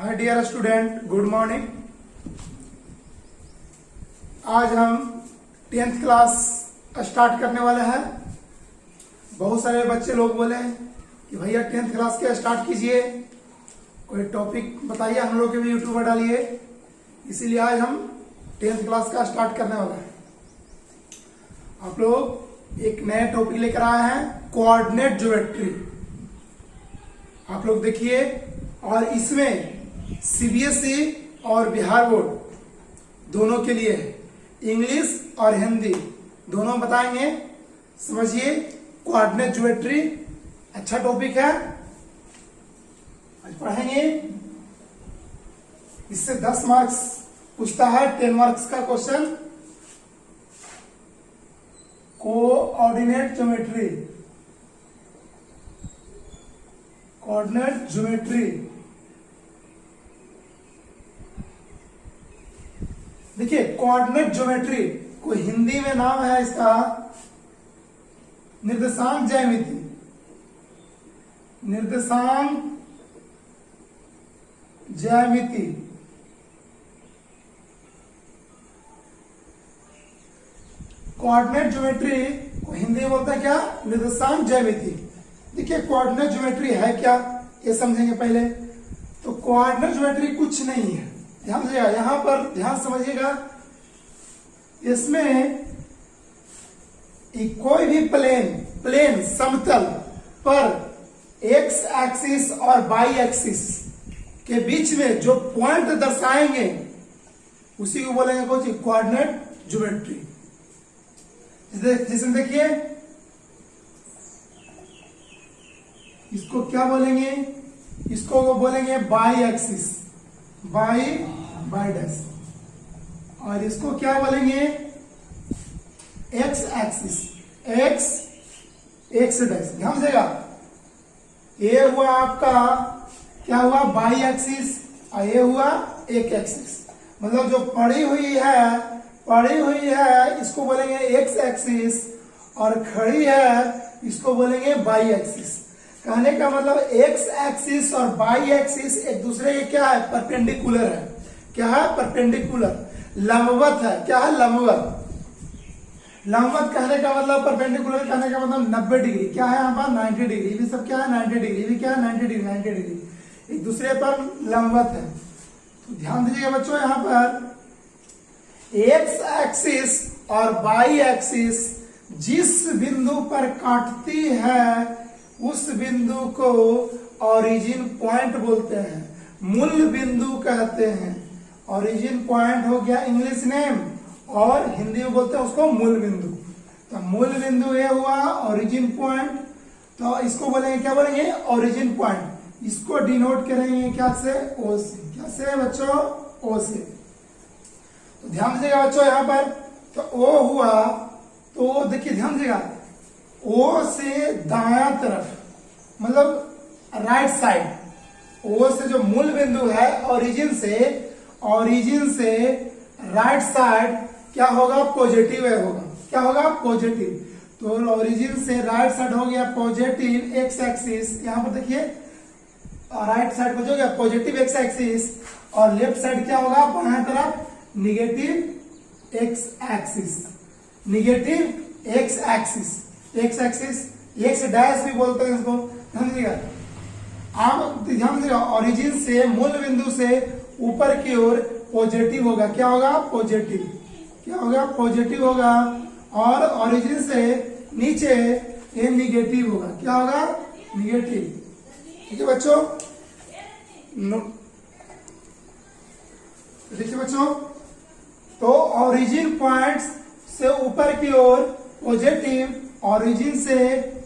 हाय dear student, good morning. आज हम 10th class start करने वाले हैं। बहुत सारे बच्चे लोग बोले कि भैया 10th क्लास के स्टार्ट कीजिए, कोई टॉपिक बताइए, हम लोग के भी यूट्यूब पर डालिए। इसीलिए आज हम 10th क्लास का स्टार्ट करने वाला है। आप लोग एक नया टॉपिक लेकर आए हैं, कोऑर्डिनेट ज्योमेट्री। आप लोग देखिए, और इसमें सीबीएसई और बिहार बोर्ड दोनों के लिए है, इंग्लिश और हिंदी दोनों बताएंगे। समझिए, कोऑर्डिनेट ज्योमेट्री अच्छा टॉपिक है, आज पढ़ेंगे। इससे 10 मार्क्स पूछता है, 10 मार्क्स का question. Coordinate geometry, coordinate geometry. देखिए, कोऑर्डिनेट ज्योमेट्री को हिंदी में नाम है इसका निर्देशांक ज्यामिति। निर्देशांक ज्यामिति। कोऑर्डिनेट ज्योमेट्री को हिंदी में बोलते हैं क्या? निर्देशांक ज्यामिति। देखिए, कोऑर्डिनेट ज्योमेट्री है क्या, ये समझेंगे पहले। तो कोऑर्डिनेट ज्योमेट्री कुछ नहीं है, ध्यान दीजिएगा, यहां पर ध्यान समझिएगा। इसमें कोई भी प्लेन समतल पर एक्स एक्सिस और वाई एक्सिस के बीच में जो पॉइंट दर्शाएंगे उसी को बोलेंगे कौन सी? Coordinate geometry. जिसमें देखिए, इसको क्या बोलेंगे? इसको वो बोलेंगे बाई एक्सिस, बाई डैश। और इसको क्या बोलेंगे? X axis, x dash. ध्यान देगा, ये हुआ आपका क्या हुआ? बाई एक्सिस, और ये हुआ एक एक्सिस। मतलब जो पड़ी हुई है इसको बोलेंगे एक्स एक्सिस, और खड़ी है इसको बोलेंगे बाई एक्सिस। कहने का मतलब एक्स एक्सिस और बाई एक्सिस एक दूसरे के क्या है? परपेंडिकुलर है। क्या है? परपेंडिकुलर, लंबवत है। क्या है? लंबवत। लंबवत कहने का मतलब, परपेंडिकुलर कहने का मतलब 90 डिग्री। क्या है यहाँ पर? 90 डिग्री। भी सब क्या है? 90 डिग्री। भी क्या है? 90 डिग्री। 90 डिग्री एक दूसरे पर लंबवत है। तो ध्यान दीजिएगा बच्चों, यहाँ पर एक्स एक्सिस और बाई एक्सिस जिस बिंदु पर काटती है उस बिंदु को ओरिजिन पॉइंट बोलते हैं, मूल बिंदु कहते हैं। ओरिजिन पॉइंट हो गया इंग्लिश नेम, और हिंदी में बोलते हैं उसको मूल बिंदु। तो मूल बिंदु ये हुआ ओरिजिन पॉइंट, तो इसको बोलेंगे क्या? बोलेंगे ओरिजिन पॉइंट। इसको डिनोट करेंगे क्या से? ओ से। क्या से बच्चों? ओ से। तो ध्यान दीजिएगा बच्चों, यहाँ पर तो ओ हुआ, तो देखिए ध्यान दीजिएगा, ओ से दायां तरफ मतलब राइट साइड। ओ से जो मूल बिंदु है, ओरिजिन से राइट साइड क्या होगा? पॉजिटिव होगा। क्या होगा? पॉजिटिव। तो ओरिजिन से राइट साइड हो गया पॉजिटिव एक्स एक्सिस। यहां पर देखिए, राइट साइड हो गया पॉजिटिव एक्स एक्सिस, और लेफ्ट साइड क्या होगा? बाएं तरफ negative x axis. Negative x axis, x axis, x dash भी बोलते हैं इसको। ध्यान दीजिएगा, आप ध्यान दीजिएगा, ओरिजिन से मूल बिंदु से ऊपर की ओर पॉजिटिव होगा। क्या होगा? पॉजिटिव। क्या होगा? पॉजिटिव होगा। और ओरिजिन से नीचे ये निगेटिव होगा। क्या होगा? निगेटिव। ठीक है बच्चों? देखिए बच्चों, तो ओरिजिन पॉइंट से ऊपर की ओर पॉजिटिव, ओरिजिन से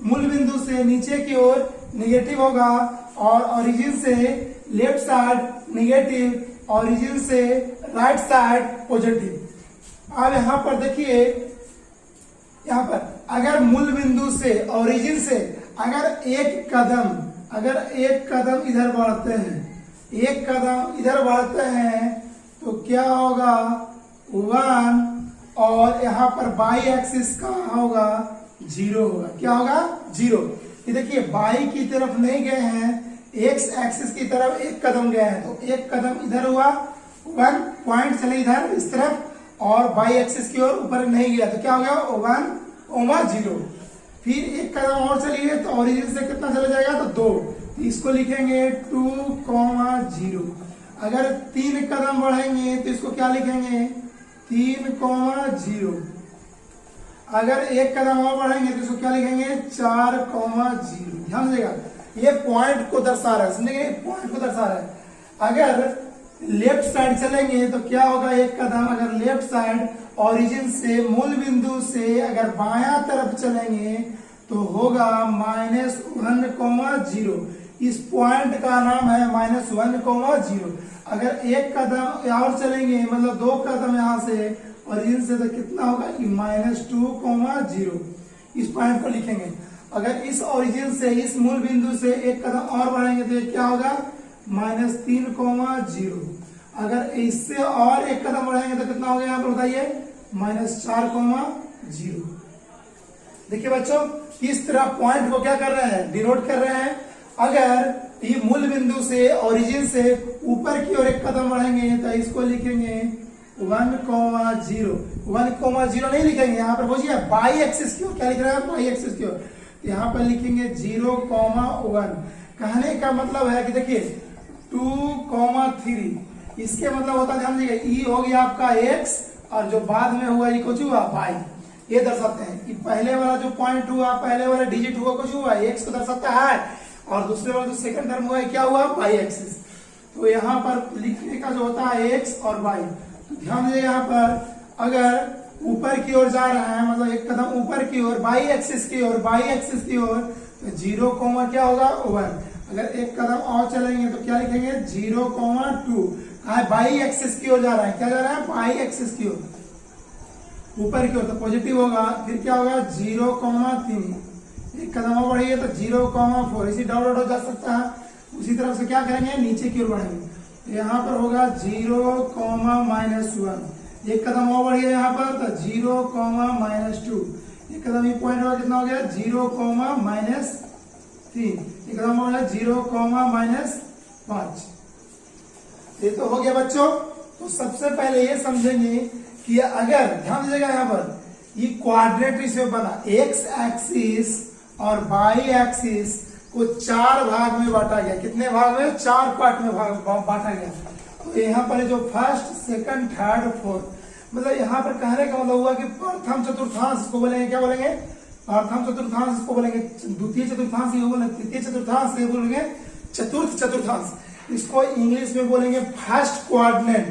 मूल बिंदु से नीचे की ओर निगेटिव होगा, और ओरिजिन से लेफ्ट साइड निगेटिव, ओरिजिन से राइट साइड पॉजिटिव। अब यहां पर देखिए, यहां पर अगर मूल बिंदु से, ओरिजिन से अगर एक कदम इधर बढ़ते हैं, एक कदम इधर बढ़ते हैं, तो क्या होगा? 1, और यहां पर बाई एक्सिस का होगा 0 होगा। क्या होगा? 0। ये देखिए, बाई की तरफ नहीं गए हैं, एक्स एक्सिस की तरफ एक कदम गया है, तो एक कदम इधर हुआ, 1 पॉइंट चले इधर इस तरफ, और बाई एक्सिस की ओर ऊपर नहीं गया, तो क्या हो गया 1, 0। फिर एक कदम और चलिए तो ओरिजिन से कितना चला जाएगा, तो 2, तो इसको लिखेंगे 2, 0। अगर 3 कदम बढ़ेंगे तो इसको क्या लिखेंगे 3, 0। अगर एक कदम और बढ़ेंगे तो इसको क्या लिखेंगे 4, 0। ध्यान दीजिएगा, ये पॉइंट को दर्शा रहा है, समझेंगे, पॉइंट को दर्शा रहा है। अगर लेफ्ट साइड चलेंगे तो क्या होगा, एक कदम अगर लेफ्ट साइड ओरिजिन से, मूल बिंदु से अगर बायां तरफ चलेंगे तो होगा -1, 0। इस पॉइंट का नाम है -1, 0। अगर एक कदम और चलेंगे, मतलब 2 कदम यहां से ओरिजिन से, तो कितना होगा कि -2, 0। इस पॉइंट को लिखेंगे। अगर इस ओरिजिन से, इस मूल बिंदु से एक कदम और बढ़ेंगे तो ये क्या होगा -3, 0। अगर इससे और एक कदम बढ़ाएंगे तो कितना हो गया यहाँ पर बताइए -4, 0। देखिए बच्चों, इस तरह पॉइंट को क्या कर रहे हैं, डिनोट कर रहे हैं। अगर ये मूल बिंदु से, ओरिजिन से ऊपर की ओर एक कदम बढ़ेंगे तो इसको लिखेंगे 1, 0। 1, 0 नहीं लिखेंगे, यहाँ पर बोलिए बाई एक्सिस की ओर, क्या लिख रहे हैं बाई एक्सिस की ओर, यहाँ पर लिखेंगे 0, 1। कहने का मतलब है कि देखिए 2, 3, इसके मतलब होता है, ध्यान दीजिएगा, ई हो गया आपका x, और जो बाद में हुआ ये कुछ हुआ y, ये दर्शाते हैं कि पहले वाला जो पॉइंट हुआ, पहले वाला डिजिट हुआ कुछ हुआ x को दर्शाता है, और दूसरे वाला जो सेकंड टर्म हुआ है क्या हुआ y एक्सिस। तो यहाँ पर लिखने का जो होता है x और y, तो ध्यान दीजिए यहाँ पर अगर ऊपर की ओर जा रहा है, मतलब एक कदम ऊपर की ओर, बाई एक्सिस की ओर, तो 0, क्या होगा 1। अगर एक कदम और चलेंगे तो क्या लिखेंगे 0, 2। बाई एक्सिस की ओर जा रहा है, क्या जा रहा है बाई एक्सिस की ओर, ऊपर की ओर, तो पॉजिटिव होगा। फिर क्या होगा 0, 3। एक कदम और बढ़ेंगे तो 0, 4, इसी डॉट हो जा सकता है। उसी तरफ से क्या करेंगे नीचे की ओर बढ़ेंगे, यहाँ पर होगा 0, -1। एक कदम और बढ़िए यहाँ पर तो 0, -2। एक कदम ये पॉइंट होगा, कितना हो गया 0, -3। एक कदम हो गया 0, -5। ये तो हो गया बच्चों। तो सबसे पहले ये समझेंगे कि अगर ध्यान दीजिएगा यहाँ पर ये क्वाड्रेटिक शेप बना, एक्स एक्सिस और बाई एक्सिस को 4 भाग में बांटा गया। कितने भाग में 4 पार्ट में बांटा गया। तो यहाँ पर जो फर्स्ट, सेकंड, थर्ड, फोर्थ, मतलब यहाँ पर कहने का मतलब हुआ कि प्रथम चतुर्थांश को बोलेंगे, क्या बोलेंगे प्रथम चतुर्थांश को बोलेंगे, द्वितीय चतुर्थांश को बोलेंगे, तृतीय चतुर्थांश को बोलेंगे चतुर्थ चतुर्थांश। इसको इंग्लिश में बोलेंगे फर्स्ट क्वाड्रेंट,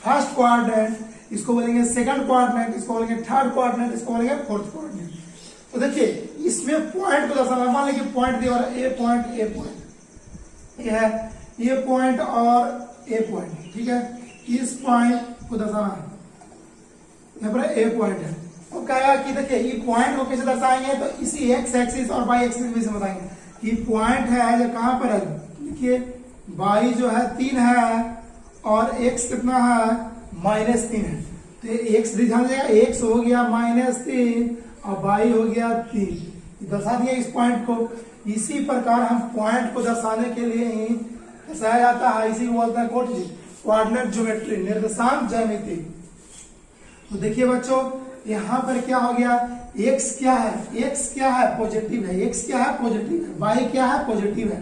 फर्स्ट क्वाड्रेंट इसको बोलेंगे सेकंड क्वाड्रेंट, इसको बोलेंगे थर्ड क्वाड्रेंट, इसको बोलेंगे फोर्थ क्वाड्रेंट। तो देखिए इसमें पॉइंट को दर्शाना, मान लीजिए पॉइंट दिया ए पॉइंट, ए पॉइंट ये है, ए पॉइंट और ए पॉइंट, ठीक है, इस पॉइंट को दर्शाना है, यहाँ पर ए पॉइंट है। तो कहा कि देखिए ये पॉइंट को कैसे दर्शाएंगे, तो इसी एक्स एक्सिस और वाई एक्सिस में से बताएंगे कि पॉइंट है जो कहां पर है। देखिए वाई जो है 3 है और एक्स कितना है -3 है। तो एक्स ध्यान देगा, एक्स हो गया -3 और वाई हो गया 3, दर्शा दिया इस पॉइंट को। इसी प्रकार हम पॉइंट को दर्शाने के लिए ही दर्शाया जाता है, इसी को बोलते हैं कोऑर्डिनेट ज्योमेट्री, निर्देशांक ज्यामिति। तो देखिए बच्चों यहाँ पर क्या हो गया, x क्या है, x क्या है पॉजिटिव है, x क्या है पॉजिटिव है, y क्या है पॉजिटिव है।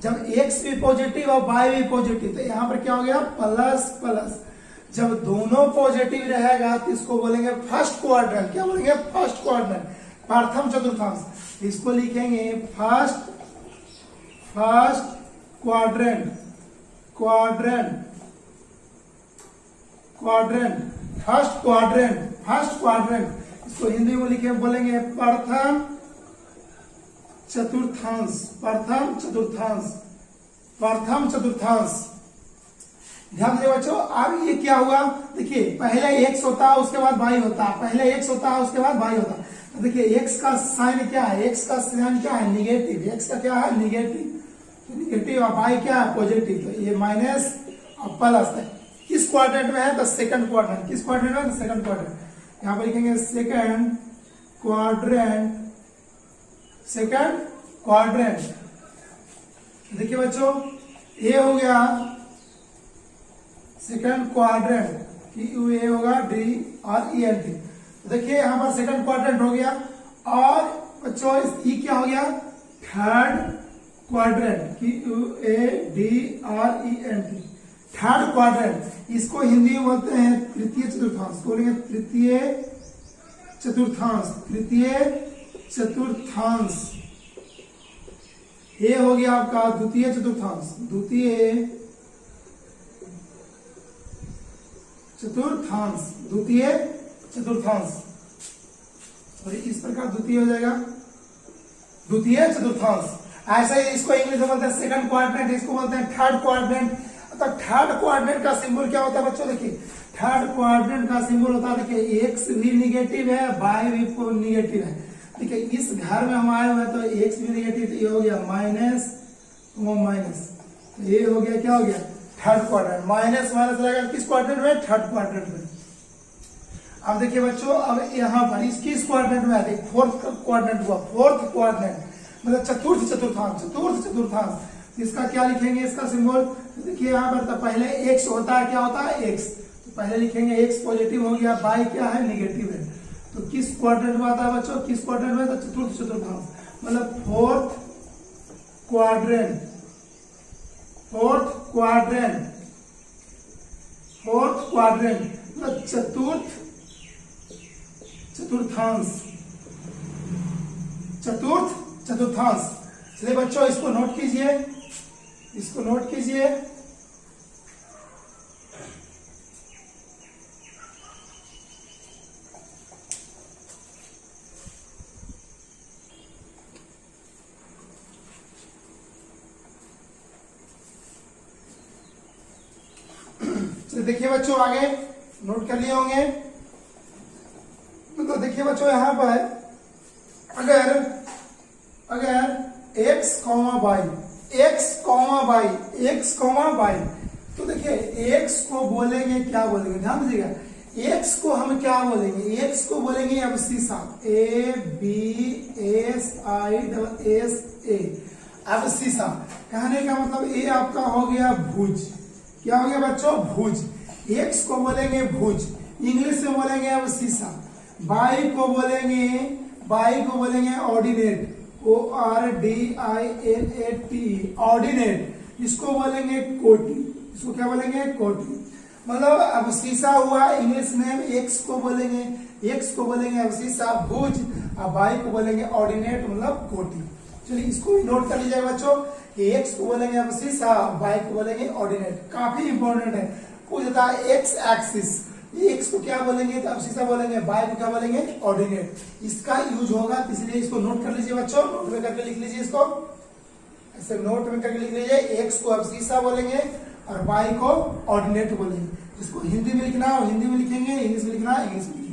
जब x भी पॉजिटिव और y भी पॉजिटिव, तो यहाँ पर क्या हो गया प्लस प्लस। जब दोनों पॉजिटिव रहेगा तो इसको बोलेंगे फर्स्ट क्वाड्रेंट, क्या बोलेंगे फर्स्ट क्वाड्रेंट, प्रथम चतुर्थांश। इसको लिखेंगे फर्स्ट क्वाड्रेंट, फर्स्ट क्वाड्रेंट। इसको हिंदी में लिखे बोलेंगे प्रथम चतुर्थांश। ध्यान दीजिए बच्चों। अब ये क्या हुआ, देखिए पहले x होता है उसके बाद y होता है, पहले x होता है उसके बाद y होता है। तो देखिए x का साइन क्या है, x का साइन क्या है निगेटिव, x का क्या है निगेटिव और y क्या है पॉजिटिव। तो ये माइनस और प्लस है। किस क्वाड्रेंट में है, तो सेकंड क्वाड्रेंट। किस क्वाड्रेंट में, सेकंड क्वाड्रेंट। यहां पर लिखेंगे सेकंड क्वाड्रेंट। देखिए बच्चों, ये हो गया सेकंड क्वाड्रेंट, ये होगा DRENT। देखिए यहाँ पर सेकंड क्वाड्रेंट हो गया, और बच्चों ये क्या हो गया, third quadrant, QUADRENT, third quadrant. इसको हिंदी में बोलते हैं तृतीय चतुर्थांश, बोलेंगे तृतीय चतुर्थांश, तृतीय चतुर्थांश। ये हो गया आपका द्वितीय चतुर्थांश, द्वितीय चतुर्थांश, द्वितीय चतुर्थांश। और इस प्रकार द्वितीय हो जाएगा द्वितीय चतुर्थांश। ऐसे ही इसको इंग्लिश में बोलते हैं सेकंड क्वाड्रेंट, इसको बोलते हैं थर्ड क्वाड्रेंट। तो थर्ड क्वाड्रेंट का सिंबल क्या होता है बच्चों, देखिए थर्ड क्वाड्रेंट का सिंबल होता है, देखिए एक्स भी निगेटिव है, वाई भी निगेटिव है। देखिए इस घर में हम आए हुए हैं तो एक्स भी निगेटिव, ये हो गया माइनस, वो माइनस, तो ये हो गया, क्या हो गया, थर्ड क्वाड्रेंट। माइनस माइनस रहेगा किस क्वाड्रेंट में, थर्ड क्वाड्रेंट में। अब देखिए बच्चों, अब यहाँ पर इस किस क्वाड्रेंट में है, फोर्थ क्वाड्रेंट हुआ, फोर्थ क्वाड्रेंट मतलब चतुर्थ चतुर्थांश, चतुर्थ चतुर्थांश। इसका क्या लिखेंगे, इसका सिंबल, तो देखिए यहाँ पर तो पहले एक्स होता है, क्या होता है, एक्स, तो पहले लिखेंगे एक्स पॉजिटिव हो गया, वाई क्या है, निगेटिव है। तो किस क्वाड्रेंट में आता है बच्चों, किस क्वाड्रेंट में, तो चतुर्थ चतुर्थांश मतलब fourth quadrant, fourth quadrant, fourth quadrant मतलब चतुर्थ चतुर्थांश, चतुर्थ चतुर्थांश। चलिए बच्चों इसको नोट कीजिए, इसको नोट कीजिए। चलिए देखिए बच्चों, आगे नोट कर लिए होंगे। तो देखिए बच्चों यहाँ पर अगर x comma y, x comma y, x comma y, तो देखिए x को बोलेंगे, क्या बोलेंगे, ध्यान दीजिएगा, x को हम क्या बोलेंगे, x को बोलेंगे अबसीसा, ABSISSA, अबसीसा। कहने का मतलब ये आपका हो गया भुज, क्या हो गया बच्चों, भुज। x को बोलेंगे भुज, इंग्लिश में बोलेंगे अबसीसा। वाई को बोलेंगे ऑर्डिनेट, ORDINAT, ऑर्डिनेट। इसको बोलेंगे कोटि, इसको क्या बोलेंगे, कोटि। मतलब अबसीसा हुआ इंग्लिश में, एक्स को बोलेंगे अबसीसा भुज, और वाई को बोलेंगे ऑर्डिनेट मतलब कोटि। चलिए इसको भी नोट कर लीजिएगा बच्चों, एक्स को बोलेंगे अबसीसा, वाई को बोलेंगे ऑर्डिनेट। काफी इंपॉर्टेंट है, पूछता है एक्स एक्सिस, एक्स को क्या बोलेंगे, तो अबसीसा बोलेंगे, वाई को क्या बोलेंगे, ऑर्डिनेट। इसका यूज होगा, इसलिए इसको नोट कर लीजिए बच्चों, नोट में करके लिख लीजिए, इसको ऐसे नोट में करके लिख लीजिए। एक्स को अबसीसा बोलेंगे और वाई को ऑर्डिनेट बोलेंगे। जिसको हिंदी में लिखना है हिंदी में लिखेंगे, इंग्लिश में लिखना है इंग्लिश में लिखेंगे।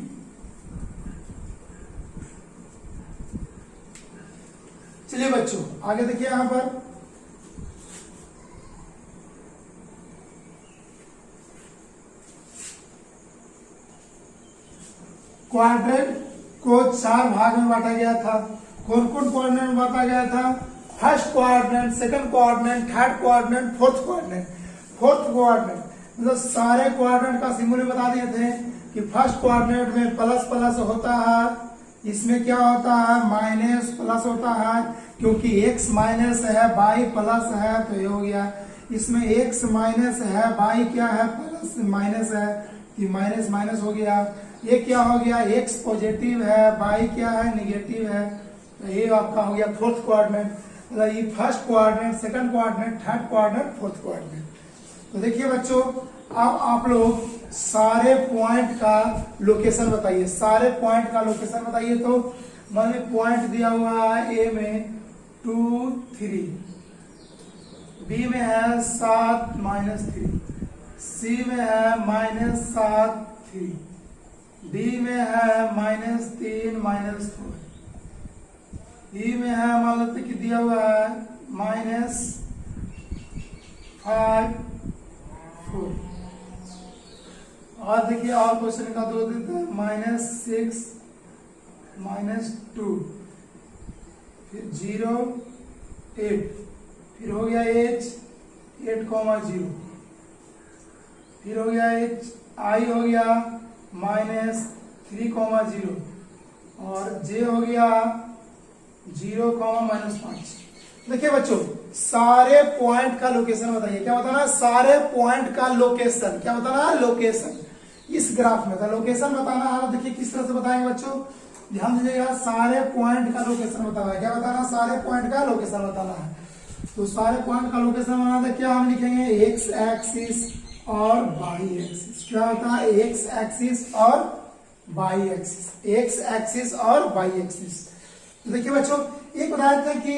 चलिए बच्चों आगे देखिए, यहां पर क्वाड्रेंट को 4 भाग में बांटा गया था। कौन कौन क्वाड्रेंट में बांटा गया था, first quadrant, second quadrant, third quadrant, fourth quadrant. Fourth quadrant मतलब सारे क्वाड्रेंट का सिंबल बता दिए थे कि फर्स्ट क्वाड्रेंट में प्लस प्लस होता है, इसमें क्या होता है, माइनस प्लस होता है, क्योंकि x माइनस है, y प्लस है, तो ये हो गया। इसमें x माइनस है, y क्या है, प्लस माइनस है, कि माइनस माइनस हो गया। ये क्या हो गया, x पॉजिटिव है, y क्या है, निगेटिव है, तो ये आपका हो गया फोर्थ क्वाड्रेंट। मतलब ये first quadrant, second quadrant, third quadrant, fourth quadrant. तो देखिए बच्चों, अब आप लोग सारे पॉइंट का लोकेशन बताइए, सारे पॉइंट का लोकेशन बताइए। तो मैंने पॉइंट दिया हुआ है, ए में 2 3, बी में है 7 -3, सी में है -7 3, डी में है -3 -4, ई में है मान लेते कि दिया हुआ है -5 4। और देखिए और क्वेश्चन का 2 देते हैं -6 -2, फिर 0 8, फिर हो गया h 8,0, फिर हो गया h i हो गया -3,0 और j हो गया 0,-5। देखिए बच्चों, सारे पॉइंट का लोकेशन बताइए। क्या बताना? सारे पॉइंट का लोकेशन। क्या बताना? लोकेशन। इस ग्राफ में का लोकेशन बताना है। देखिए किस तरह से बताएंगे बच्चों, ध्यान दीजिएगा। सारे पॉइंट का लोकेशन बताना है। क्या बताना? सारे पॉइंट का लोकेशन बताना है। तो सारे पॉइंट का लोकेशन बनाना है, क्या हम लिखेंगे? एक्स एक्सिस और वाई एक्सिस। क्या होता है? एक्स एक्सिस और वाई एक्सिस। एक्स एक्सिस और वाई एक्सिस। तो देखिए बच्चों, एक बताया था कि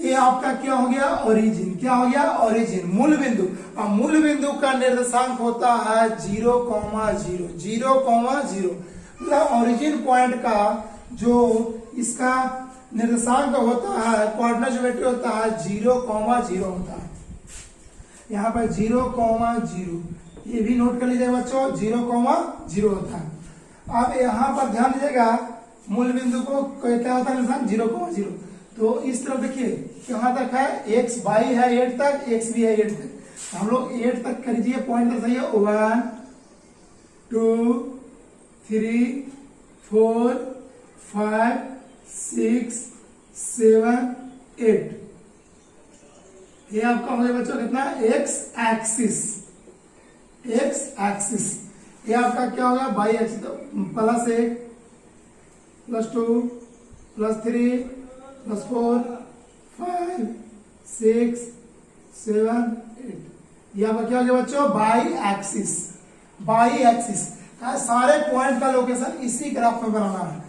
ये आपका क्या हो गया? ओरिजिन। क्या हो गया? ओरिजिन, मूल बिंदु। और मूल बिंदु का निर्देशांक होता है 0,0, 0,0। मतलब ओरिजिन पॉइंट का जो इसका निर्देशांक होता है, कोऑर्डिनेट ज्योमेट्री होता है 0,0 होता है। यहाँ पर 0,0 ये भी नोट कर लीजिएगा बच्चों, 0,0 होता है। अब यहाँ पर ध्यान दीजिएगा, मूल बिंदु को क्या होता है निर्देशांक? 0,0। तो इस तरफ देखिए कहाँ तक है? x y है 8 तक, x भी है 8 तक। हम लोग 8 तक कर दीजिए, पॉइंट दर्शाइए 1 2 3 4 5 6 7 8। ये आपका हो गया बच्चों कितना? x axis. x axis. ये आपका क्या होगा? y axis. +1 +2 +3 +4 5 6 7 8। ये आपका क्या हो गया बच्चों? By axis. बाई एक्सिस का सारे पॉइंट का लोकेशन इसी ग्राफ में बनाना है।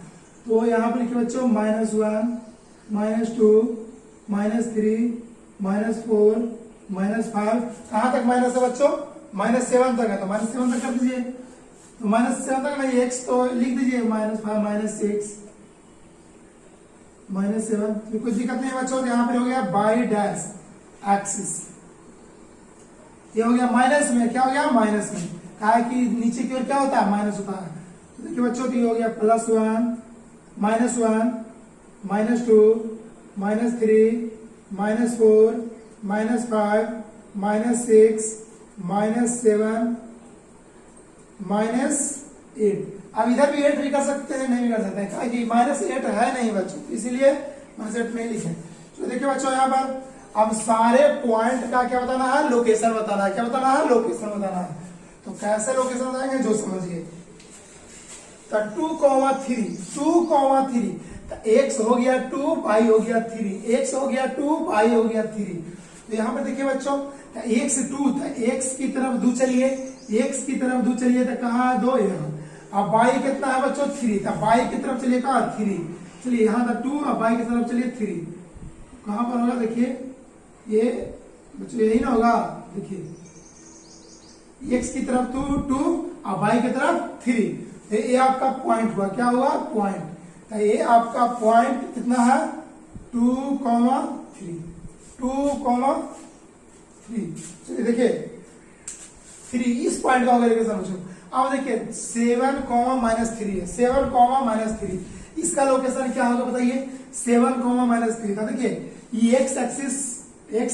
तो यहाँ पर लिखिए बच्चों -1 -2 -3 -4 -5। कहाँ तक माइनस है बच्चों? -7 तक है, तो -7 तक कर दीजिए। तो -7 तक नहीं, x तो लिख दीजिए -5 -6 -7। कोई दिक्कत नहीं बच्चों। तो यहाँ पर हो गया बाई डैश एक्सिस। ये हो गया माइनस में। क्या हो गया? माइनस में। कहा है कि नीचे की ओर क्या होता है? माइनस होता है। तो देखिए बच्चों, तो ये हो गया +1 -1 -2 -3 -4 -5 -6 -7 -8। अब इधर भी 8 भी कर सकते हैं, नहीं भी कर सकते हैं, कहा कि -8 है नहीं बच्चों, इसीलिए -8 नहीं लिखे। तो देखिए बच्चों, यहाँ पर अब सारे पॉइंट का क्या बताना है? लोकेशन बताना है। क्या बताना है? लोकेशन बताना है। तो कैसे लोकेशन बताएंगे जो समझिए। तो 2,3 तो x हो गया 2, y हो गया 3। x हो गया 2, y हो गया 3। तो यहाँ पर देखिए बच्चों, x 2 था, x की तरफ 2 चलिए, x की तरफ 2 चलिए तो कहाँ है? 2 यहाँ। अब y कितना है बच्चों? 3 था, y की तरफ चलिए कहाँ? 3। चलिए यहाँ था 2, अब y की तरफ चलिए 3। कहाँ पर होगा? देखिए ये बच्चों यही ना होगा। देखिए x की तरफ 2 और y की तरफ 3। ये आपका पॉइंट हुआ। क्या हुआ? पॉइंट। तो ये आपका पॉइंट कितना है? 2,3 चलिए देखिए 3 इस पॉइंट का होगा समझो। अब देखिए 7, -3 है। 7, -3 इसका लोकेशन क्या होगा बताइए? 7, -3 था। देखिए ये x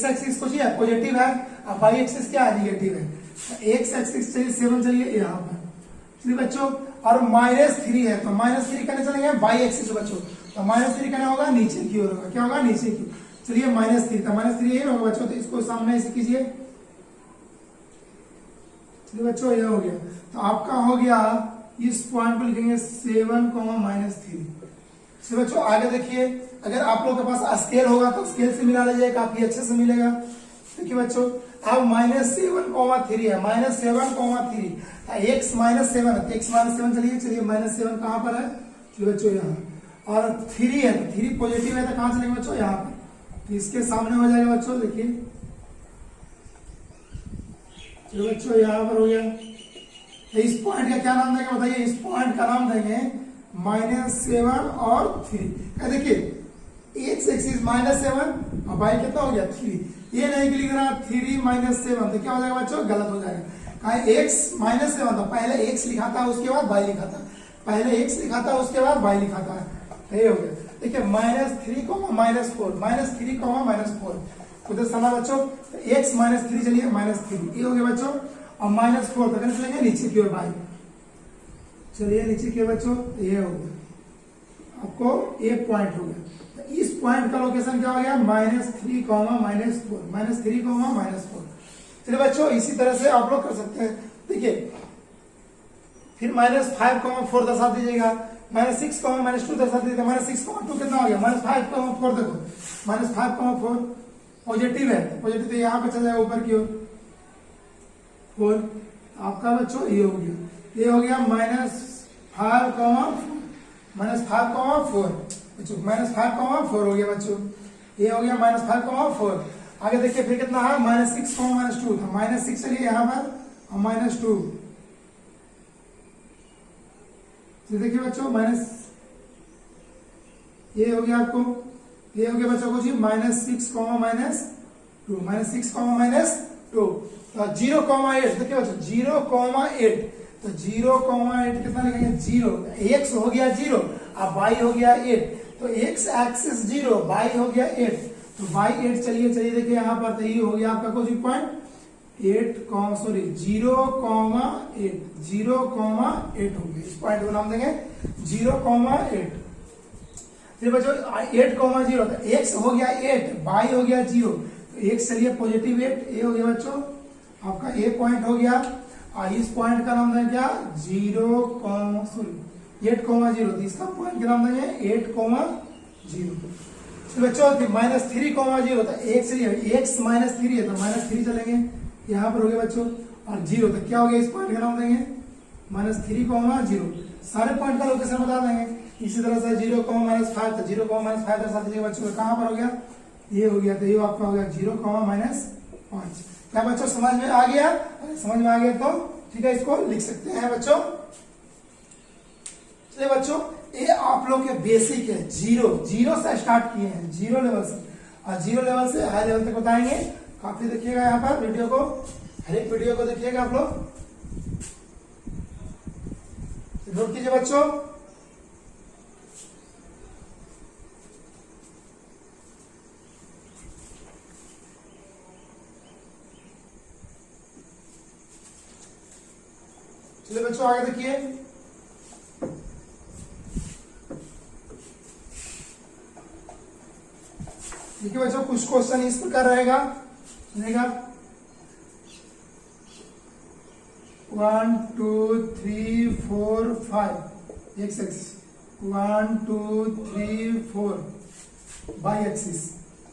एक्सिस को चाहिए पॉजिटिव है और y एक्सिस क्या है? निगेटिव है। x एक्सिस चाहिए 7 चलिए यहाँ पर। चलिए बच्चों, और -3 है तो -3 करने चलेंगे y एक्सिस बच्चों। तो -3 करना होगा नीचे की ओर होगा। क्या होगा? नीचे की। चलिए -3 तो -3 ये होगा बच्चों, तो इसको सामने ऐसे कीजिए। चलिए बच्चों, ये हो गया। तो आपका हो गया, इस पॉइंट को लिखेंगे 7, -3। चलिए बच्चों आगे देखिए, अगर आप लोग के पास स्केल होगा तो स्केल से मिला लीजिए, काफी अच्छे से मिलेगा। देखिए बच्चों, अब -7,3 है, -7,3 x -7 है, तो x -7 चलिए -7 कहाँ पर है? चलिए बच्चों यहाँ। और 3 है तो 3 पॉजिटिव है, तो कहाँ चलेंगे बच्चों? यहाँ पर। तो इसके सामने हो जाएगा बच्चों। देखिए चलो बच्चों, यहाँ पर हो गया। तो इस पॉइंट का क्या नाम देंगे बताइए? इस पॉइंट का नाम देंगे -7 और 3। देखिए x एक्सिस -7 और y कितना हो गया? 3। ये नहीं कि लिख रहा 3 -7, तो क्या हो जाएगा बच्चों? गलत हो जाएगा। कहा x -7 तो पहले x लिखा था उसके बाद y लिखा था, पहले x लिखा था उसके बाद y लिखा था। ये हो गया। देखिए -3, -4 -3, -4 उधर समय बच्चों तो x माइनस 3 चलिए -3 ये हो गया बच्चों, और -4 तक चलेंगे नीचे की ओर बाई। चलिए नीचे की ओर बच्चों ये हो गया, आपको एक पॉइंट हो गया। तो इस पॉइंट का लोकेशन क्या हो गया, -3, -4 -4। चलिए बच्चों इसी तरह से आप लोग कर सकते हैं। देखिए फिर -5, 4 दर्शा दीजिएगा, -6, -2 दर्शा दीजिएगा। -6, 2 कितना हो गया, -5, 4 देखो, -5, 4 पॉजिटिव है, पॉजिटिव तो यहाँ पे चल जाएगा ऊपर की ओर 4। आपका बच्चों ये हो गया, ये हो गया -5, -5, 4 बच्चों, -5, 4 हो गया बच्चों, ये हो गया -5, 4। आगे देखिए फिर कितना है, -6, -2 था, -6 चलिए यहाँ पर और -2। तो देखिए बच्चों माइनस ये हो गया आपको, ये हो गया बच्चों को जी -6, -2, -6, -2। तो 0,8 देखिए बच्चों 0,8, तो 0,8 कितना लिखेंगे, 0, x हो गया 0 और y हो गया 8, तो x एक्सिस 0, y हो गया 8, तो y 8 चलिए देखिए यहाँ पर, तो ये हो गया आपका कुछ पॉइंट 0,8 हो गया, इस पॉइंट को नाम देंगे 0,8। फिर बच्चों 8,0 तो x हो गया 8, y हो गया 0, तो x चलिए पॉजिटिव 8, ये हो गया बच्चों आपका ए पॉइंट हो गया, और इस पॉइंट का नाम देंगे क्या, 8,0, तो इसका पॉइंट का नाम देंगे 8,0। बच्चों -3,0 तो x चलिए x -3 है तो -3 चलेंगे यहाँ पर हो गया बच्चों, और 0 तो क्या हो गया, इस पॉइंट का नाम देंगे -3,0। सारे पॉइंट का लोकेशन बता देंगे। इसी तरह से 0, -5 तो 0, -5 दर्शा दीजिएगा बच्चों, कहाँ पर हो गया, ये हो गया, तो ये आपका हो गया 0, -5। क्या बच्चों समझ में आ गया, समझ में आ गया तो ठीक है, इसको लिख सकते हैं बच्चों। चलिए बच्चों ये आप लोग के बेसिक है, जीरो से स्टार्ट किए हैं, 0 लेवल से, और 0 लेवल से हाई लेवल तक बताएंगे। काफी देखिएगा यहाँ पर वीडियो को, हर एक वीडियो को देखिएगा आप लोग, नोट कीजिए बच्चों। चलिए बच्चों आगे देखिए, देखिए बच्चों कुछ क्वेश्चन इस प्रकार रहेगा, 1, 2, 3, 4, 5 x axis, 1, 2, 3, 4 y axis,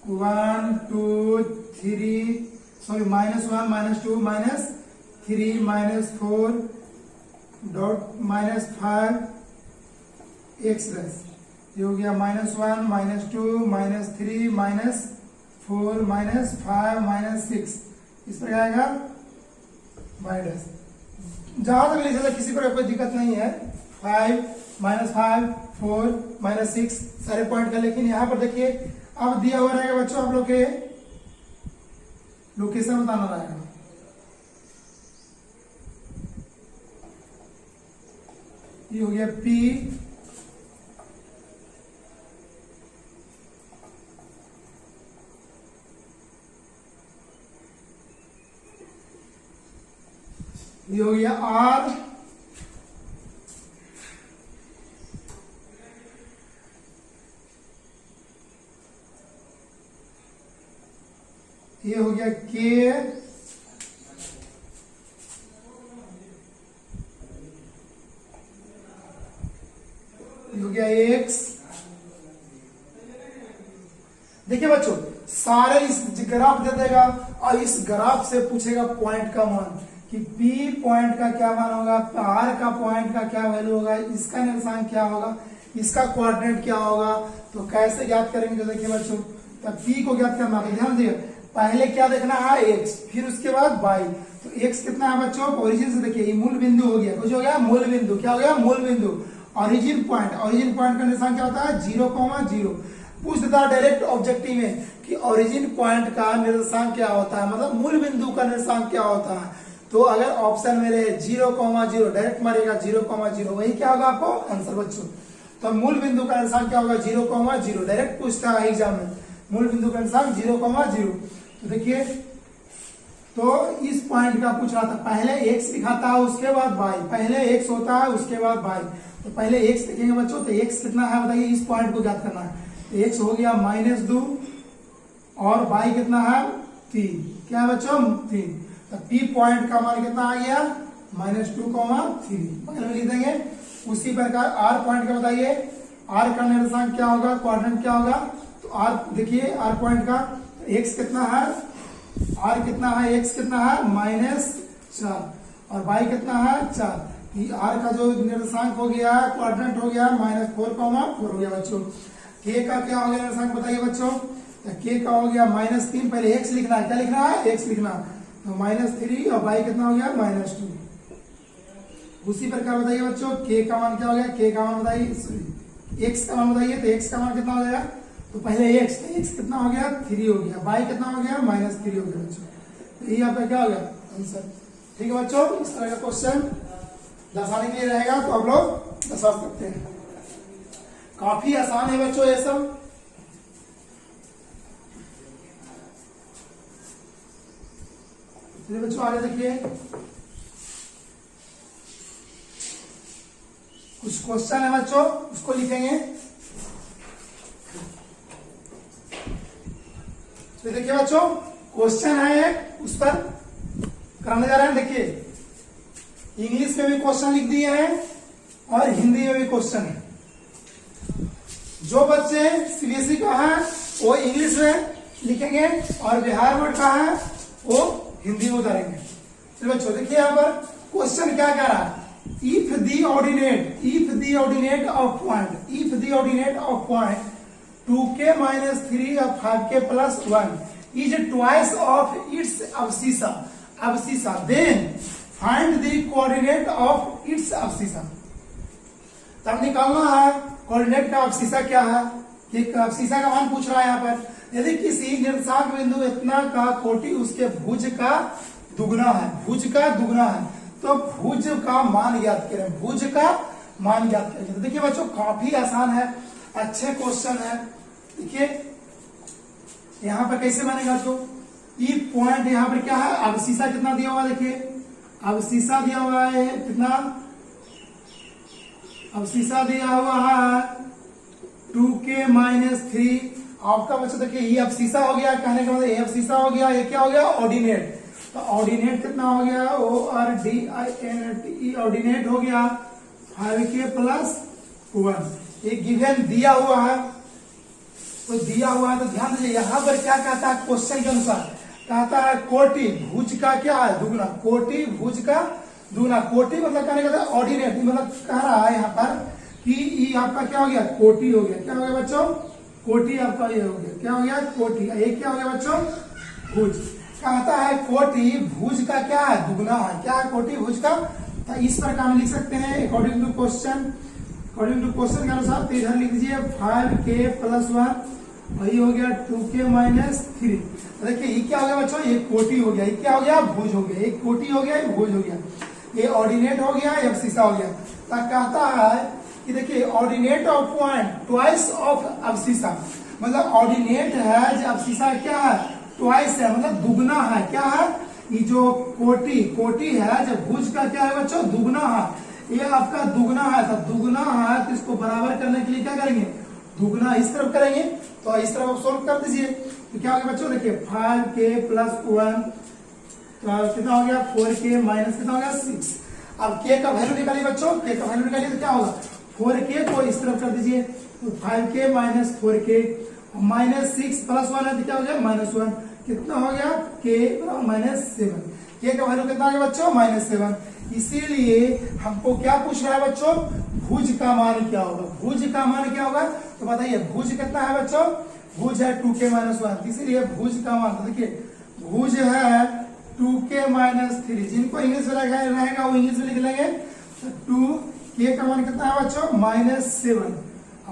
1, 2, 3 sorry -1, -2, -3, -4 dot -5 x रेस, ये हो गया -1, -2, -3, -4 -5 -6, इस पर आएगा माइनस, जहां तक लिख सकते किसी पर कोई दिक्कत नहीं है, 5 -5 4 -6 सारे पॉइंट का। लेकिन यहाँ पर देखिए अब दिया हुआ रहेगा बच्चों आप लोग के लोकेशन बताना रहेगा, ये हो गया P, ये हो गया R, ये हो गया K, ये हो गया X। देखिए बच्चों सारे इस ग्राफ दे देगा और इस ग्राफ से पूछेगा पॉइंट का मान कि P पॉइंट का क्या मान होगा, R का पॉइंट का क्या वैल्यू होगा, इसका निर्देशांक क्या होगा, इसका कोऑर्डिनेट क्या होगा। तो कैसे ज्ञात करेंगे, तो देखिए बच्चों तो P को ज्ञात करना है, ध्यान दिए पहले क्या देखना है x, फिर उसके बाद y। तो x कितना है बच्चों, ओरिजिन से देखिए मूल बिंदु हो गया, कुछ हो गया मूल बिंदु, क्या हो गया मूल बिंदु। ओरिजिन पॉइंट का निर्देशांक क्या होता है 0,0। पूछ देता है डायरेक्ट ऑब्जेक्टिव में कि ओरिजिन पॉइंट का निर्देशांक क्या होता है, मतलब मूल बिंदु का निर्देशांक क्या होता है। तो अगर ऑप्शन में रहे 0,0 डायरेक्ट मारेगा 0,0, वही क्या होगा आपको आंसर बच्चों। तो मूल बिंदु का निर्देशांक क्या होगा 0,0, डायरेक्ट पूछता है एग्जाम में। मूल बिंदु का निर्देशांक 0,0। तो देखिए, तो इस पॉइंट का पूछ रहा था, पहले x लिखा था उसके बाद y, पहले x होता है उसके बाद y। तो पहले x लिखेंगे बच्चों, तो x कितना है बताइए, इस पॉइंट को ज्ञात करना है। तो x हो गया -2 और y कितना है 3, क्या है बच्चों 3। तो P पॉइंट का मान कितना आ गया -2,3, बगल में लिख देंगे। उसी प्रकार R पॉइंट का बताइए, R का निर्देशांक क्या होगा, क्वाड्रेंट क्या होगा। तो R देखिए, R पॉइंट का x कितना है, R कितना है, x कितना है -4 और y कितना है 4। R का जो निर्देशांक हो गया, क्वाड्रेंट हो गया -4,4 हो गया बच्चों। K का क्या हो गया निर्देशांक बताइए बच्चों, तो K का हो गया -3, पहले x लिखना है, क्या लिखना है x लिखना, तो -3 और y कितना हो गया -2। उसी प्रकार बताइए बच्चों, K का मान क्या हो गया, K का मान बताइए, x का मान बताइए, तो x का मान कितना हो जाएगा, तो पहले x कितना हो गया 3 हो गया, y कितना हो गया -3 हो गया बच्चों। तो ये आपका क्या हो गया आंसर। ठीक है बच्चों, इस तरह का क्वेश्चन दर्शाने के लिए रहेगा, तो आप लोग दर्शा सकते हैं। काफी आसान है बच्चों ये सब। चलिए बच्चों आगे देखिए, कुछ क्वेश्चन है बच्चों, उसको लिखेंगे। तो देखिए बच्चों, क्वेश्चन है एक, उस पर कराने जा रहे हैं। देखिए, इंग्लिश में भी क्वेश्चन लिख दिए हैं और हिंदी में भी क्वेश्चन है। जो बच्चे सीबीएसई का है वो इंग्लिश में लिखेंगे और बिहार बोर्ड का है वो हिंदी में उतारेंगे। चलो बच्चों देखिए, यहाँ पर क्वेश्चन क्या कह रहा है, if the ordinate of point 2k minus 3 or 5k plus 1 is twice of its abscissa, then find the coordinate of its abscissa। तब निकालना है कोऑर्डिनेट का अब्सिसा क्या है, कि अब्सिसा का मान पूछ रहा है यहाँ पर। यदि किसी निर्देशांक बिंदु इतना का कोटि उसके भुज का दुगना है, तो भुज का मान ज्ञात करें, भुज का मान ज्ञात करें। तो देखिए बच्चों, काफी आसान है, अच्छे क्वेश्चन है। देखिए यहाँ पर कैसे बनेगा, तो ई पॉइंट यहाँ पर क्या है, अब्सिसा कितना दिया हुआ है, देखिए अब्सिसा दिया हुआ है कितना, अब्सिसा दिया हुआ है 2k minus 3। आपका बच्चा देखिए, ये अब्सिसा हो गया, कहने का मतलब ये अब्सिसा हो गया, ये क्या हो गया ऑर्डिनेट। तो ऑर्डिनेट कितना हो गया, ORDINATE, ऑर्डिनेट हो गया 5k plus 1। एक गिवन दिया हुआ है, तो दिया हुआ है, तो ध्यान दीजिए यहाँ पर क्या कहता है, क्वेश्चन के अनुसार कहता है कोटि भुज का क्या है दुगना, कोटि भुज का दुगना। कोटि मतलब कहने का ऑर्डिनेट, मतलब कह रहा है यहाँ पर कि ये आपका क्या हो गया, कोटि हो गया। क्या हो गया बच्चों, कोटि आपका ये हो गया, क्या हो गया कोटि। ये क्या हो गया बच्चों, भुज। कहता है कोटि भुज का क्या है, दुगना है। क्या है कोटि भुज का, तो इस प्रकार हम लिख सकते हैं अकॉर्डिंग टू क्वेश्चन के अनुसार। तो इधर लिख दीजिए 5k plus 1, वही हो गया 2k minus 3। देखिए ये क्या हो गया बच्चों, ये कोटि हो गया, ये क्या हो गया भुज हो गया, एक कोटि हो गया, एक भुज हो गया, ये ऑर्डिनेट हो गया, ये अब्सिसा हो गया। तो कहता है कि देखिए ordinate of point twice of abscissa, मतलब ऑर्डिनेट है जो अब्सिसा क्या है ट्वाइस है, मतलब दुगना है। क्या है, ये जो कोटि है, जब भुज का क्या है बच्चों दुगना है, ये आपका दुगना है। तो दुगना है तो इसको बराबर करने के लिए क्या करेंगे, दुगना इस तरफ करेंगे, तो इस तरफ आप सोल्व कर दीजिए। तो क्या हो गया बच्चों, देखिए 5k plus 1, तो कितना हो गया 4k माइनस कितना हो गया 6। अब k का वैल्यू निकालिए बच्चों, k का वैल्यू निकालिए तो क्या होगा, 4k को इस तरफ कर दीजिए, तो 5k minus 4k minus 6 plus 1 है तो क्या हो गया -1, कितना हो गया k -7। k का वैल्यू कितना आ गया बच्चों -7। इसीलिए हमको क्या पूछ रहा है बच्चों, भुज का मान क्या होगा, भुज का मान क्या होगा। तो बताइए भुज कितना है बच्चों, भुज है 2k minus 1, इसीलिए भुज का मान, तो देखिए भुज है 2k minus 3। जिनको इंग्लिश में रहेगा वो इंग्लिश में लिख लेंगे। तो 2k का मान कितना है बच्चों -7,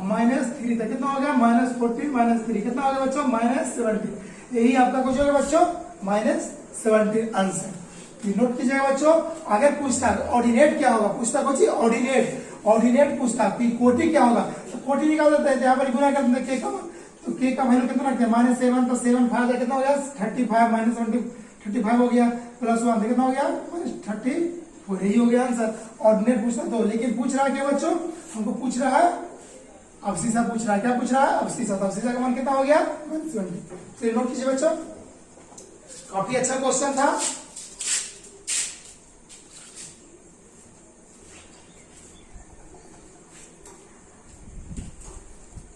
-3 तक कितना हो गया -14 -3 कितना हो गया बच्चों -17। यही आपका कुछ हो गया बच्चों -17 आंसर। नोट कीजिएगा बच्चों। अगर पूछता ऑर्डिनेट क्या होगा, पूछता कुछ ऑर्डिनेट पूछता कि कोटि क्या होगा, तो कोटि निकाल देते हैं, यहाँ पर गुना कर देते हैं, तो k का वैल्यू कितना रखते हैं -7 तो 7 5 कितना हो गया 35 माइनस 35 हो गया प्लस 1 कितना हो गया -34 यही हो गया आंसर। ऑर्डिनेट पूछना तो, लेकिन पूछ रहा है क्या बच्चों, हमको पूछ रहा है अवशिषा पूछ रहा है, क्या पूछ रहा है अवशिषा। तो अवशिषा का मान कितना हो गया 120। चलिए नोट कीजिए बच्चों, काफी अच्छा क्वेश्चन था।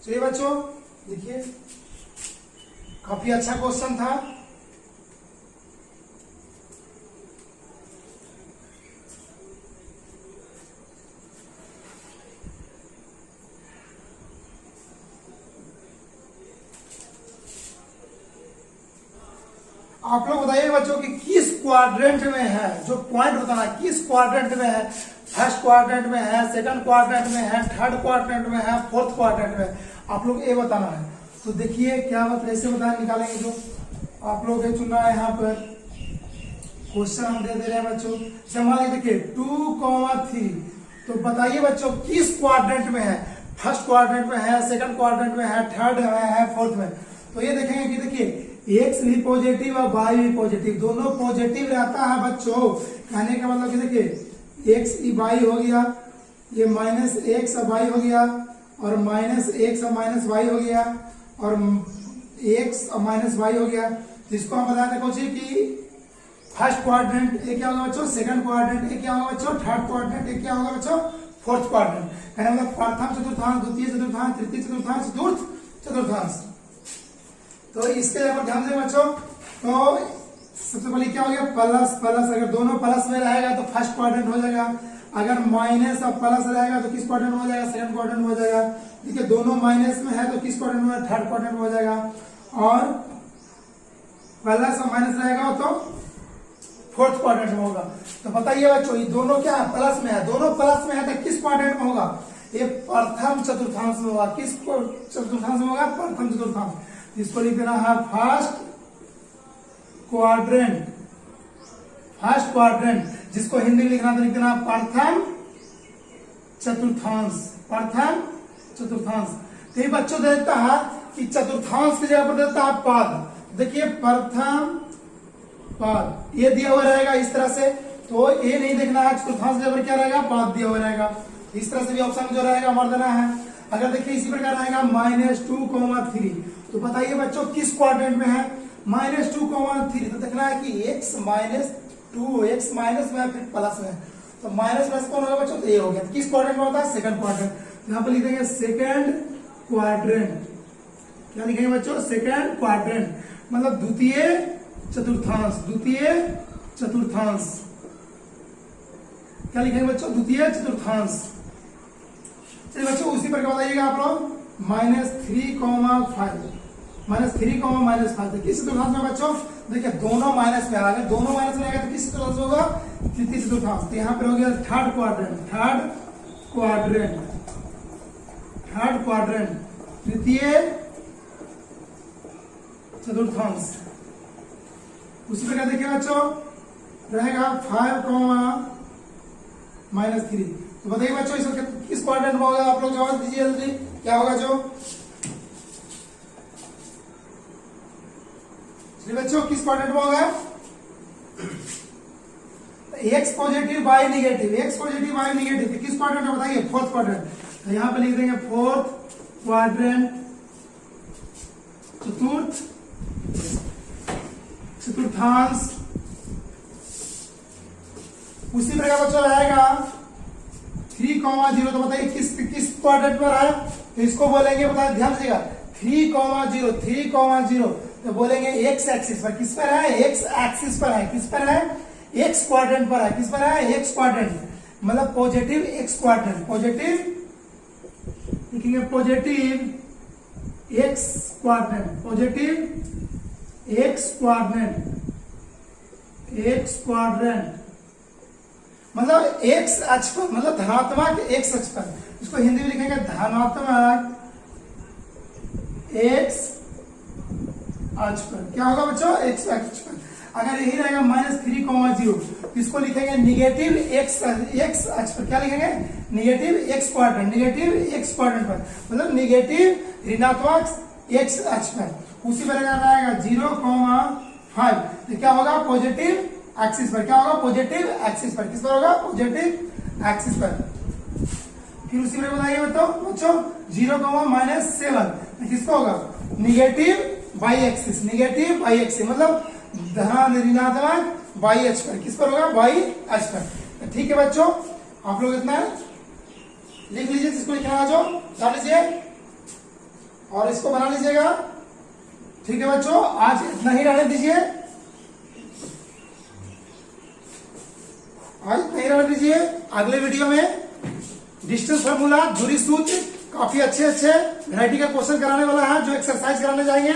चलिए बच्चों देखिए, काफी अच्छा क्वेश्चन था। आप लोग बताइए बच्चों कि किस क्वाड्रेंट में है, जो पॉइंट बताना किस क्वाड्रेंट में है, फर्स्ट क्वाड्रेंट में है, सेकंड क्वाड्रेंट में है, थर्ड क्वाड्रेंट में है, फोर्थ क्वाड्रेंट में, आप लोग ये बताना है। तो देखिए क्या बात कैसे बताए निकालेंगे, जो आप लोग ये चुना है यहाँ पर क्वेश्चन हम दे रहे हैं बच्चों। जैसे मान लीजिए देखिए 2,3, तो बताइए बच्चों किस क्वाड्रेंट में है, फर्स्ट क्वाड्रेंट में है, सेकंड क्वाड्रेंट में है, थर्ड में है, फोर्थ में। तो ये देखेंगे कि देखिए एक्स भी पॉजिटिव और वाई भी पॉजिटिव, दोनों पॉजिटिव रहता है बच्चों। कहने का मतलब कि देखिए एक्स वाई हो गया, ये -x और y हो गया, और -x और -y हो गया, और x और -y हो गया। जिसको हम बताते हैं कि फर्स्ट क्वाड्रेंट ये क्या होगा बच्चों, सेकंड क्वाड्रेंट ये क्या होगा बच्चों, थर्ड क्वाड्रेंट ये क्या होगा बच्चों, फोर्थ क्वाड्रेंट। कहने मतलब प्रथम चतुर्थांश, द्वितीय चतुर्थांश, तृतीय चतुर्थांश, चतुर्थ चतुर्थांश। तो इसके ऊपर ध्यान दें बच्चों। तो सबसे पहले क्या हो गया प्लस प्लस, अगर दोनों प्लस में रहेगा तो फर्स्ट क्वाड्रेंट हो जाएगा, अगर माइनस और प्लस रहेगा तो किस क्वाड्रेंट में हो जाएगा, सेकंड क्वाड्रेंट में हो जाएगा। देखिए दोनों माइनस में है तो किस क्वाड्रेंट में, थर्ड क्वाड्रेंट में हो जाएगा, और प्लस और माइनस रहेगा तो फोर्थ क्वाड्रेंट में होगा। तो बताइए बच्चों ये दोनों क्या है, प्लस में है, दोनों प्लस में है तो किस क्वाड्रेंट में होगा, ये प्रथम चतुर्थांश में होगा। किस चतुर्थांश में होगा, प्रथम चतुर्थांश। इसको लिख देना है फर्स्ट क्वाड्रेंट, फर्स्ट क्वाड्रेंट, जिसको हिंदी में लिखना तो लिख देना प्रथम चतुर्थांश, प्रथम चतुर्थांश। तो ये बच्चों देता है कि चतुर्थांश की जगह पर देता है पद। देखिए प्रथम पद ये दिया हुआ रहेगा इस तरह से, तो ये नहीं देखना है चतुर्थांश की जगह पर क्या रहेगा, पद दिया हुआ रहेगा। इस तरह से भी ऑप्शन जो रहेगा मर देना है। अगर देखिए इसी प्रकार रहेगा -2,3, तो बताइए बच्चों किस क्वाड्रेंट में है, -2,3। तो देखना है कि x -2, x माइनस में फिर प्लस में, तो माइनस प्लस कौन होगा बच्चों, तो ये हो गया। तो किस क्वाड्रेंट में होता है, सेकंड क्वाड्रेंट। यहाँ पर लिख देंगे सेकंड क्वाड्रेंट। क्या लिखेंगे बच्चों, सेकंड क्वाड्रेंट, मतलब द्वितीय चतुर्थांश, द्वितीय चतुर्थांश। क्या लिखेंगे बच्चों, द्वितीय चतुर्थांश। चलिए बच्चों उसी पर बताइएगा आप लोग -3,5, -3,-5 किस चतुर्थांश में बच्चों, देखिए दोनों माइनस में, अगर दोनों माइनस में आएगा तो किस चतुर्थांश होगा, तृतीय चतुर्थांश। तो यहाँ पर हो गया third quadrant, third quadrant, third quadrant, तृतीय चतुर्थांश। उसी प्रकार देखिए बच्चों रहेगा 5,-3। तो बताइए बच्चों इसका किस क्वाड्रेंट में होगा, आप लोग जवाब दीजिए जल्दी, क्या होगा जो बच्चों किस क्वाड्रेंट में होगा, x positive y negative, x positive y negative किस क्वाड्रेंट में बताइए, फोर्थ क्वाड्रेंट। तो यहां पे लिख देंगे फोर्थ क्वाड्रेंट, चतुर्थ चतुर्थांश। उसी प्रकार बच्चों रहेगा 3,0, तो बताइए किस क्वाड्रेंट पर है, तो इसको बोलेंगे बताइए ध्यान दीजिएगा 3,0, 3,0 तो बोलेंगे एक्स एक्सिस पर, किस पर है, एक्स एक्सिस पर है, किस पर है, एक्स क्वाड्रेंट पर है, किस पर है, एक्स क्वाड्रेंट, मतलब पॉजिटिव एक्स क्वाड्रेंट, पॉजिटिव लिखेंगे positive x quadrant, positive x quadrant, x quadrant मतलब एक्स अक्ष पर, मतलब धनात्मक एक्स अक्ष पर। इसको हिंदी में लिखेंगे धनात्मक एक्स अक्ष पर। क्या होगा बच्चों, एक्स अक्ष पर। अगर यही रहेगा -3,0, इसको लिखेंगे निगेटिव एक्स अक्ष पर। क्या लिखेंगे, negative x quadrant, negative x quadrant पर, मतलब निगेटिव ऋणात्मक एक्स अक्ष पर, उसी पर अगर रहेगा 0,5 तो क्या होगा पॉजिटिव एक्सिस पर, क्या होगा पॉजिटिव एक्सिस पर, किस पर होगा पॉजिटिव एक्सिस पर। फिर उसी पर बताइए बच्चों 0,-7 किसका होगा negative y axis, negative y axis मतलब धन ऋणात्मक वाई अक्ष पर, किस पर होगा वाई अक्ष पर। ठीक है बच्चों, आप लोग इतना लिख लीजिए, जिसको लिखना है जो डाल लीजिए और इसको बना लीजिएगा। ठीक है बच्चों, आज इतना ही रहने दीजिए, आज इतना ही रहने दीजिए। अगले वीडियो में डिस्टेंस फार्मूला, दूरी सूत्र, काफी अच्छे वैरायटी का क्वेश्चन कराने वाला है, जो एक्सरसाइज कराने जाएंगे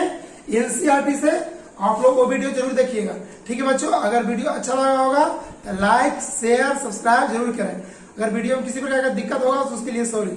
एनसीईआरटी से। आप लोग वो वीडियो जरूर देखिएगा। ठीक है बच्चों, अगर वीडियो अच्छा लगा होगा तो लाइक शेयर सब्सक्राइब जरूर करें। अगर वीडियो में किसी प्रकार का दिक्कत होगा तो उसके लिए सॉरी।